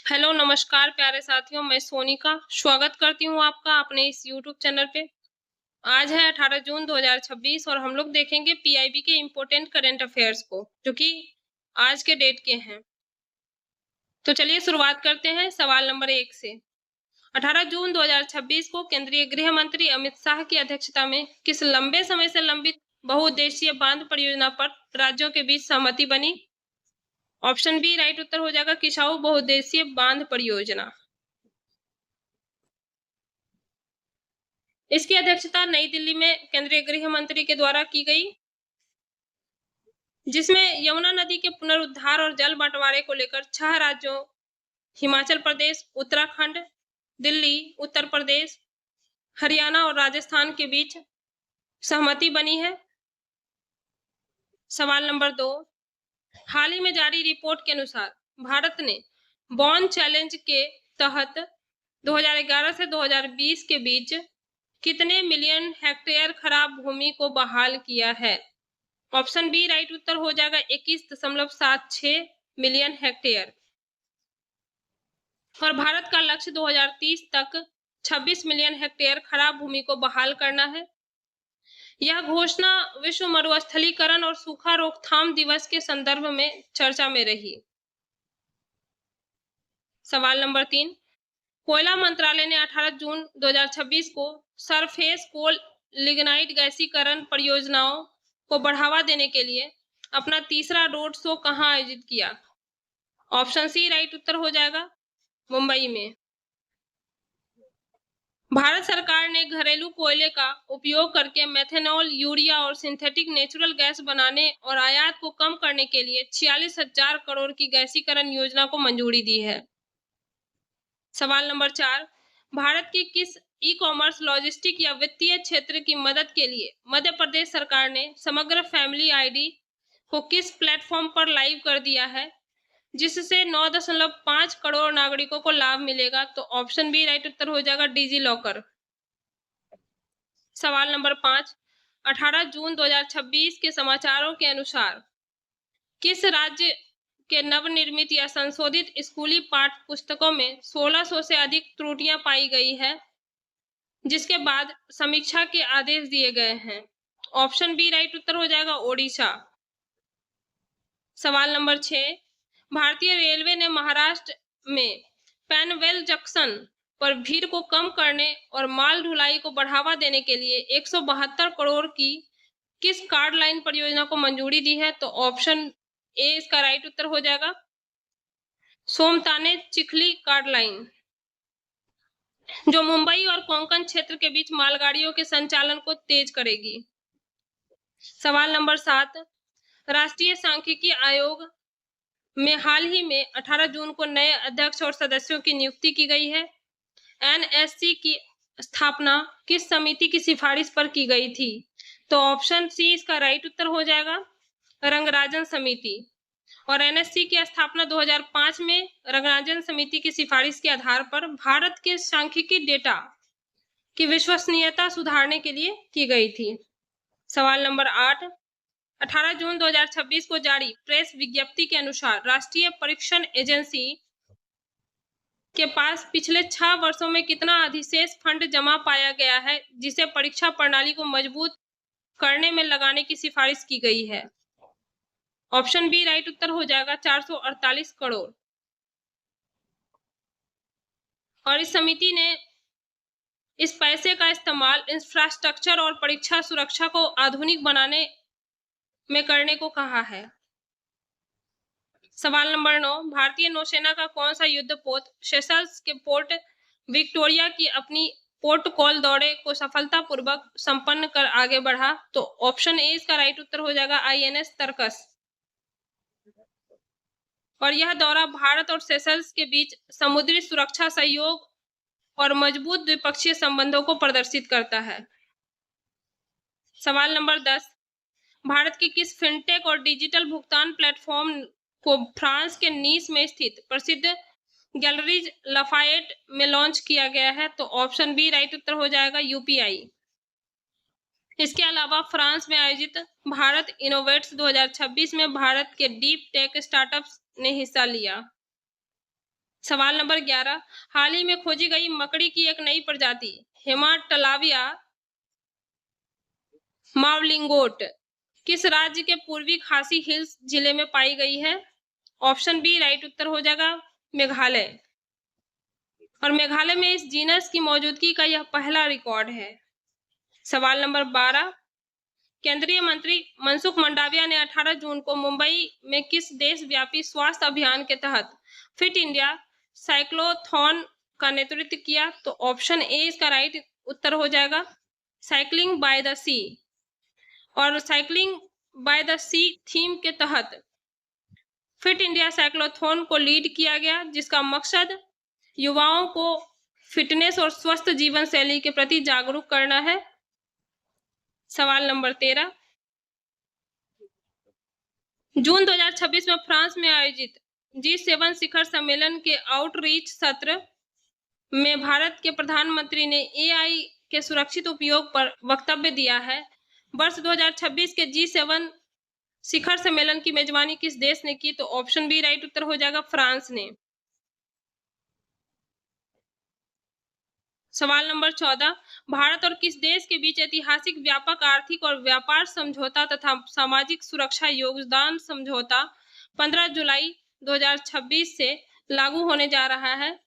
Hello नमस्कार प्यारे साथियों, मैं सोनिका स्वागत करती हूँ आपका अपने इस यूट्यूब चैनल पे। आज है 18 जून 2026 और हम लोग देखेंगे पीआईबी के इम्पोर्टेंट करंट अफेयर्स को, जो कि आज के डेट के हैं। तो चलिए शुरुआत करते हैं सवाल नंबर 1 से। 18 जून 2026 को केंद्रीय गृह मंत्री अमित शाह की अध्यक्षता में किस लंबे समय से लंबित बहुउद्देशीय बांध परियोजना पर राज्यों के बीच सहमति बनी? ऑप्शन बी राइट उत्तर हो जाएगा, किसाऊ बहुउद्देशीय बांध परियोजना। इसकी अध्यक्षता नई दिल्ली में केंद्रीय गृह मंत्री के द्वारा की गई, जिसमें यमुना नदी के पुनरुद्धार और जल बंटवारे को लेकर 6 राज्यों हिमाचल प्रदेश, उत्तराखंड, दिल्ली, उत्तर प्रदेश, हरियाणा और राजस्थान के बीच सहमति बनी है। सवाल नंबर 2, हाल ही में जारी रिपोर्ट के अनुसार भारत ने बॉन चैलेंज के तहत 2011 से 2020 के बीच कितने मिलियन हेक्टेयर खराब भूमि को बहाल किया है? ऑप्शन बी राइट उत्तर हो जाएगा, 21.76 मिलियन हेक्टेयर। और भारत का लक्ष्य 2030 तक 26 मिलियन हेक्टेयर खराब भूमि को बहाल करना है। यह घोषणा विश्व मरुस्थलीकरण और सूखा रोकथाम दिवस के संदर्भ में चर्चा में रही। सवाल नंबर 3, कोयला मंत्रालय ने 18 जून 2026 को सरफेस कोल लिग्नाइट गैसीकरण परियोजनाओं को बढ़ावा देने के लिए अपना तीसरा रोड शो कहां आयोजित किया? ऑप्शन सी राइट उत्तर हो जाएगा, मुंबई में। भारत सरकार ने घरेलू कोयले का उपयोग करके मेथनॉल, यूरिया और सिंथेटिक नेचुरल गैस बनाने और आयात को कम करने के लिए 46,000 करोड़ की गैसीकरण योजना को मंजूरी दी है। सवाल नंबर 4, भारत की किस ई कॉमर्स, लॉजिस्टिक या वित्तीय क्षेत्र की मदद के लिए मध्य प्रदेश सरकार ने समग्र फैमिली आईडी को किस प्लेटफॉर्म पर लाइव कर दिया है, जिससे 9.5 करोड़ नागरिकों को लाभ मिलेगा? तो ऑप्शन बी राइट उत्तर हो जाएगा, डिजी लॉकर। सवाल नंबर 5, 18 जून 2026 के समाचारों के अनुसार किस राज्य के नवनिर्मित या संशोधित स्कूली पाठ्य पुस्तकों में 1600 से अधिक त्रुटियां पाई गई है, जिसके बाद समीक्षा के आदेश दिए गए हैं? ऑप्शन बी राइट उत्तर हो जाएगा, ओडिशा। सवाल नंबर 6, भारतीय रेलवे ने महाराष्ट्र में पैनवेल जंक्शन पर भीड़ को कम करने और माल ढुलाई को बढ़ावा देने के लिए 172 करोड़ की किस कार्ड लाइन परियोजना को मंजूरी दी है? तो ऑप्शन ए इसका राइट उत्तर हो जाएगा, सोमताने चिखली कार्ड लाइन, जो मुंबई और कोंकण क्षेत्र के बीच मालगाड़ियों के संचालन को तेज करेगी। सवाल नंबर 7, राष्ट्रीय सांख्यिकी आयोग में हाल ही में 18 जून को नए अध्यक्ष और सदस्यों की नियुक्ति की गई है। एनएससी की स्थापना किस समिति की सिफारिश पर की गई थी? तो ऑप्शन सी इसका राइट उत्तर हो जाएगा, रंगराजन समिति। और एनएससी की स्थापना 2005 में रंगराजन समिति की सिफारिश के आधार पर भारत के सांख्यिकी डेटा की विश्वसनीयता सुधारने के लिए की गई थी। सवाल नंबर 8, 18 जून 2026 को जारी प्रेस विज्ञप्ति के अनुसार राष्ट्रीय परीक्षण एजेंसी के पास पिछले 6 वर्षों में कितना अधिशेष फंड जमा पाया गया है, जिसे परीक्षा प्रणाली को मजबूत करने में लगाने की सिफारिश की गई है? ऑप्शन बी राइट उत्तर हो जाएगा, 448 करोड़। और इस समिति ने इस पैसे का इस्तेमाल इंफ्रास्ट्रक्चर और परीक्षा सुरक्षा को आधुनिक बनाने में करने को कहा है। सवाल नंबर 9, भारतीय नौसेना का कौन सा युद्धपोत सेशल्स के पोर्ट विक्टोरिया की अपनी पोर्ट कॉल दौरे को सफलतापूर्वक संपन्न कर आगे बढ़ा? तो ऑप्शन ए इसका राइट उत्तर हो जाएगा, आईएनएस तरकस। और यह दौरा भारत और सेशल्स के बीच समुद्री सुरक्षा सहयोग और मजबूत द्विपक्षीय संबंधों को प्रदर्शित करता है। सवाल नंबर 10, भारत के किस फिनटेक और डिजिटल भुगतान प्लेटफॉर्म को फ्रांस के नीस में स्थित प्रसिद्ध गैलरीज लफायेट में लॉन्च किया गया है? तो ऑप्शन बी राइट उत्तर हो जाएगा, यूपीआई। इसके अलावा फ्रांस में आयोजित भारत इनोवेट्स 2026 में भारत के डीप टेक स्टार्टअप्स ने हिस्सा लिया। सवाल नंबर 11, हाल ही में खोजी गई मकड़ी की एक नई प्रजाति हेमाटलाविया मावलिंगोट किस राज्य के पूर्वी खासी हिल्स जिले में पाई गई है? ऑप्शन बी राइट उत्तर हो जाएगा मेघालय। और मेघालय में इस जीनस की मौजूदगी का यह पहला रिकॉर्ड है। सवाल नंबर 12, केंद्रीय मंत्री मनसुख मंडाविया ने 18 जून को मुंबई में किस देशव्यापी स्वास्थ्य अभियान के तहत फिट इंडिया साइक्लोथॉन का नेतृत्व किया? तो ऑप्शन ए इसका राइट उत्तर हो जाएगा साइक्लिंग बाय द सी। और cycling by the sea theme के तहत फिट इंडिया साइक्लोथॉन को लीड किया गया, जिसका मकसद युवाओं को फिटनेस और स्वस्थ जीवन शैली के प्रति जागरूक करना है। सवाल नंबर 13, जून 2026 में फ्रांस में आयोजित G7 शिखर सम्मेलन के आउटरीच सत्र में भारत के प्रधानमंत्री ने AI के सुरक्षित उपयोग पर वक्तव्य दिया है। वर्ष 2026 के G7 शिखर सम्मेलन की मेजबानी किस देश ने की? तो ऑप्शन बी राइट उत्तर हो जाएगा फ्रांस ने। सवाल नंबर 14, भारत और किस देश के बीच ऐतिहासिक व्यापक आर्थिक और व्यापार समझौता तथा सामाजिक सुरक्षा योगदान समझौता 15 जुलाई 2026 से लागू होने जा रहा है?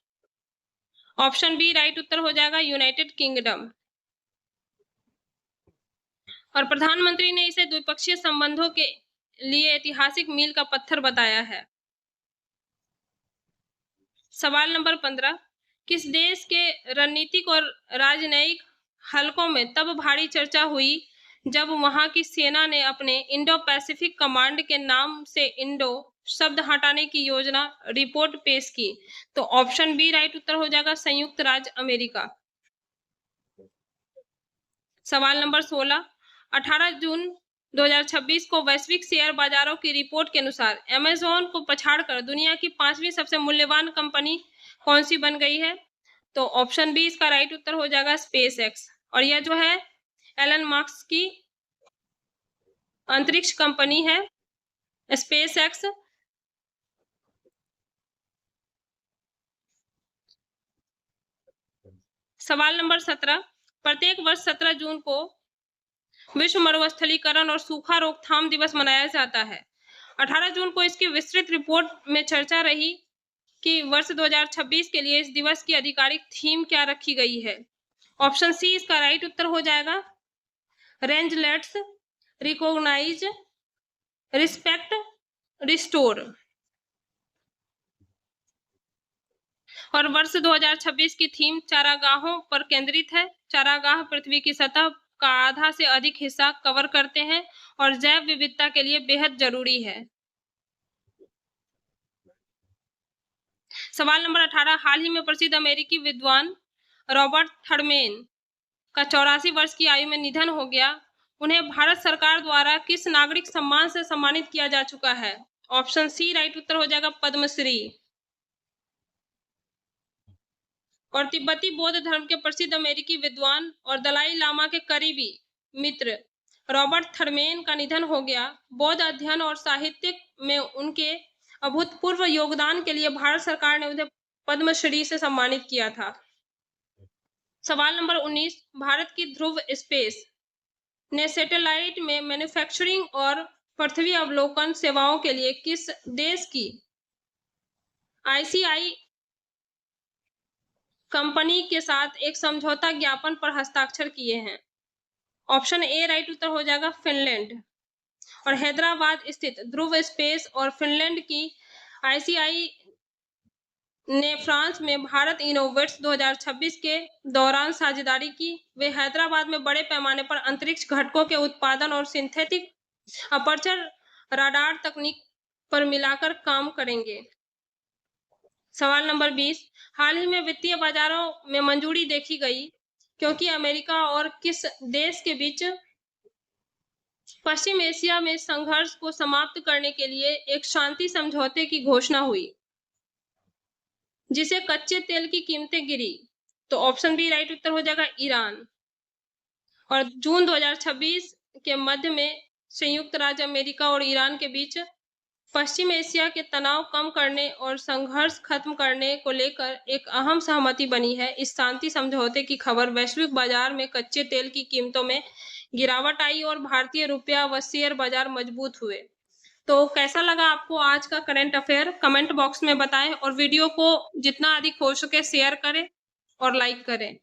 ऑप्शन बी राइट उत्तर हो जाएगा यूनाइटेड किंगडम। और प्रधानमंत्री ने इसे द्विपक्षीय संबंधों के लिए ऐतिहासिक मील का पत्थर बताया है। सवाल नंबर 15, किस देश के रणनीतिक और राजनयिक हलकों में तब भारी चर्चा हुई जब वहां की सेना ने अपने इंडो पैसिफिक कमांड के नाम से इंडो शब्द हटाने की योजना रिपोर्ट पेश की? तो ऑप्शन बी राइट उत्तर हो जाएगा संयुक्त राज्य अमेरिका। सवाल नंबर 16, 18 जून 2026 को वैश्विक शेयर बाजारों की रिपोर्ट के अनुसार अमेज़न को पछाड़कर दुनिया की 5वीं सबसे मूल्यवान कंपनी कौन सी बन गई है? तो ऑप्शन बी इसका राइट उत्तर हो जाएगा स्पेस एक्स। और यह जो है एलन मास्क की अंतरिक्ष कंपनी है स्पेस एक्स। सवाल नंबर 17, प्रत्येक वर्ष 17 जून को विश्व मरुस्थलीकरण और सूखा रोकथाम दिवस मनाया जाता है। 18 जून को इसकी विस्तृत रिपोर्ट में चर्चा रही कि वर्ष 2026 के लिए इस दिवस की आधिकारिक थीम क्या रखी गई है? ऑप्शन सी इसका राइट उत्तर हो जाएगा range let's recognize respect restore. और वर्ष 2026 की थीम चारागाहों पर केंद्रित है। चारागाह पृथ्वी की सतह का आधा से अधिक हिस्सा कवर करते हैं और जैव विविधता के लिए बेहद जरूरी है। सवाल नंबर 18, हाल ही में प्रसिद्ध अमेरिकी विद्वान रॉबर्ट थर्मेन का 84 वर्ष की आयु में निधन हो गया। उन्हें भारत सरकार द्वारा किस नागरिक सम्मान से सम्मानित किया जा चुका है? ऑप्शन सी राइट उत्तर हो जाएगा पद्मश्री। और तिब्बती बौद्ध धर्म के प्रसिद्ध अमेरिकी विद्वान और दलाई लामा के करीबी मित्र रॉबर्ट थर्मेन का निधन हो गया। बौद्ध अध्ययन और साहित्य में उनके अभूतपूर्व योगदान के लिए भारत सरकार ने उन्हें पद्मश्री से सम्मानित किया था। सवाल नंबर 19, भारत की ध्रुव स्पेस ने सैटेलाइट में मैन्युफैक्चरिंग और पृथ्वी अवलोकन सेवाओं के लिए किस देश की ICI कंपनी के साथ एक समझौता ज्ञापन पर हस्ताक्षर किए हैं? ऑप्शन ए राइट उत्तर हो जाएगा फिनलैंड। और हैदराबाद स्थित ध्रुव स्पेस और फिनलैंड की ICI ने फ्रांस में भारत इनोवेट्स 2026 के दौरान साझेदारी की। वे हैदराबाद में बड़े पैमाने पर अंतरिक्ष घटकों के उत्पादन और सिंथेटिक अपर्चर राडार तकनीक पर मिलाकर काम करेंगे। सवाल नंबर 20, हाल ही में वित्तीय बाजारों में मंजूरी देखी गई क्योंकि अमेरिका और किस देश के बीच पश्चिम एशिया में संघर्ष को समाप्त करने के लिए एक शांति समझौते की घोषणा हुई जिसे कच्चे तेल की कीमतें गिरी? तो ऑप्शन बी राइट उत्तर हो जाएगा ईरान। और जून 2026 के मध्य में संयुक्त राज्य अमेरिका और ईरान के बीच पश्चिम एशिया के तनाव कम करने और संघर्ष खत्म करने को लेकर एक अहम सहमति बनी है। इस शांति समझौते की खबर वैश्विक बाजार में कच्चे तेल की कीमतों में गिरावट आई और भारतीय रुपया व शेयर बाजार मजबूत हुए। तो कैसा लगा आपको आज का करंट अफेयर? कमेंट बॉक्स में बताएं और वीडियो को जितना अधिक हो सके शेयर करें और लाइक करें।